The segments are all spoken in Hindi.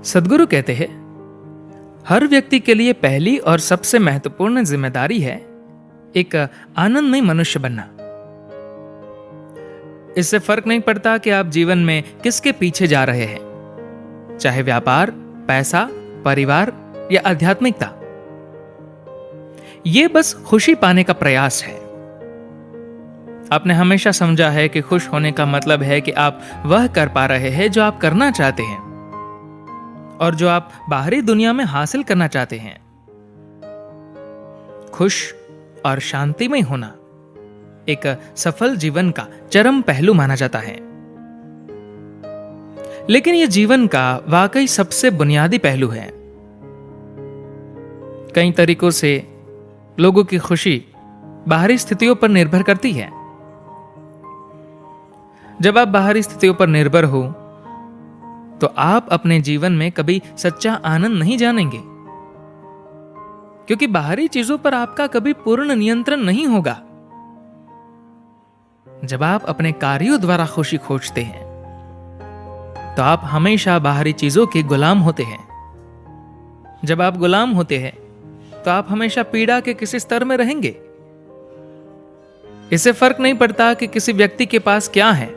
सद्गुरु कहते हैं, हर व्यक्ति के लिए पहली और सबसे महत्वपूर्ण जिम्मेदारी है एक आनंदमय मनुष्य बनना। इससे फर्क नहीं पड़ता कि आप जीवन में किसके पीछे जा रहे हैं, चाहे व्यापार, पैसा, परिवार या आध्यात्मिकता। यह बस खुशी पाने का प्रयास है। आपने हमेशा समझा है कि खुश होने का मतलब है कि आप वह कर पा रहे हैं जो आप करना चाहते हैं और जो आप बाहरी दुनिया में हासिल करना चाहते हैं। खुश और शांतिमय होना एक सफल जीवन का चरम पहलू माना जाता है। लेकिन यह जीवन का वाकई सबसे बुनियादी पहलू है। कई तरीकों से लोगों की खुशी बाहरी स्थितियों पर निर्भर करती है। जब आप बाहरी स्थितियों पर निर्भर हो तो आप अपने जीवन में कभी सच्चा आनंद नहीं जानेंगे, क्योंकि बाहरी चीजों पर आपका कभी पूर्ण नियंत्रण नहीं होगा। जब आप अपने कार्यों द्वारा खुशी खोजते हैं तो आप हमेशा बाहरी चीजों के गुलाम होते हैं। जब आप गुलाम होते हैं तो आप हमेशा पीड़ा के किसी स्तर में रहेंगे। इससे फर्क नहीं पड़ता कि किसी व्यक्ति के पास क्या है,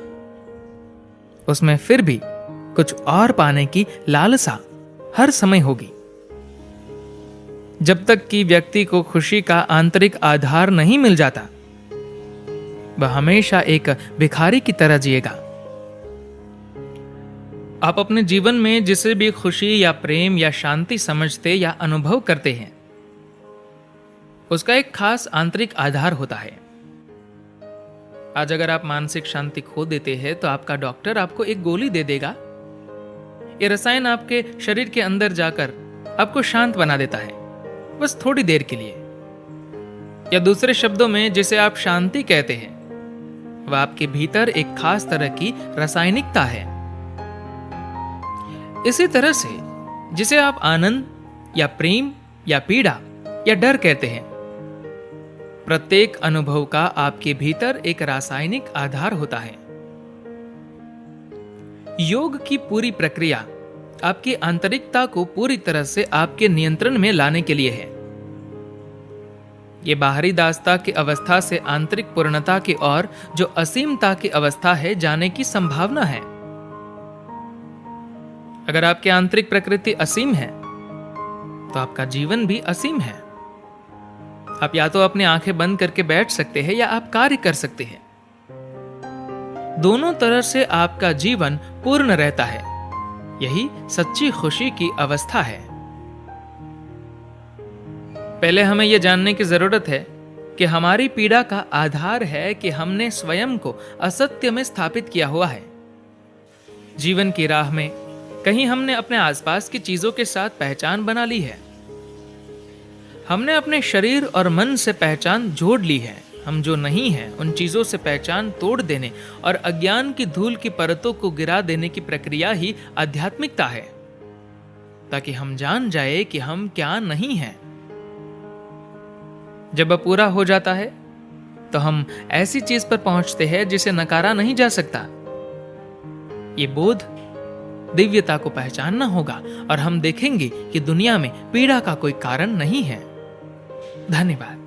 उसमें फिर भी कुछ और पाने की लालसा हर समय होगी। जब तक कि व्यक्ति को खुशी का आंतरिक आधार नहीं मिल जाता, वह हमेशा एक भिखारी की तरह जिएगा। आप अपने जीवन में जिसे भी खुशी या प्रेम या शांति समझते या अनुभव करते हैं, उसका एक खास आंतरिक आधार होता है। आज अगर आप मानसिक शांति खो देते हैं तो आपका डॉक्टर आपको एक गोली दे देगा। ये रसायन आपके शरीर के अंदर जाकर आपको शांत बना देता है, बस थोड़ी देर के लिए। या दूसरे शब्दों में जिसे आप शांति कहते हैं, वह आपके भीतर एक खास तरह की रासायनिकता है। इसी तरह से जिसे आप आनंद या प्रेम या पीड़ा या डर कहते हैं, प्रत्येक अनुभव का आपके भीतर एक रासायनिक आधार होता है। योग की पूरी प्रक्रिया आपकी आंतरिकता को पूरी तरह से आपके नियंत्रण में लाने के लिए है। यह बाहरी दासता की अवस्था से आंतरिक पूर्णता की ओर, जो असीमता की अवस्था है, जाने की संभावना है। अगर आपकी आंतरिक प्रकृति असीम है तो आपका जीवन भी असीम है। आप या तो अपनी आंखें बंद करके बैठ सकते हैं या आप कार्य कर सकते हैं। दोनों तरह से आपका जीवन पूर्ण रहता है। यही सच्ची खुशी की अवस्था है। पहले हमें यह जानने की जरूरत है कि हमारी पीड़ा का आधार है कि हमने स्वयं को असत्य में स्थापित किया हुआ है। जीवन की राह में कहीं हमने अपने आसपास की चीजों के साथ पहचान बना ली है। हमने अपने शरीर और मन से पहचान जोड़ ली है। हम जो नहीं हैं उन चीजों से पहचान तोड़ देने और अज्ञान की धूल की परतों को गिरा देने की प्रक्रिया ही आध्यात्मिकता है, ताकि हम जान जाए कि हम क्या नहीं हैं। जब वह पूरा हो जाता है तो हम ऐसी चीज पर पहुंचते हैं जिसे नकारा नहीं जा सकता। ये बोध दिव्यता को पहचानना होगा और हम देखेंगे कि दुनिया में पीड़ा का कोई कारण नहीं है। धन्यवाद।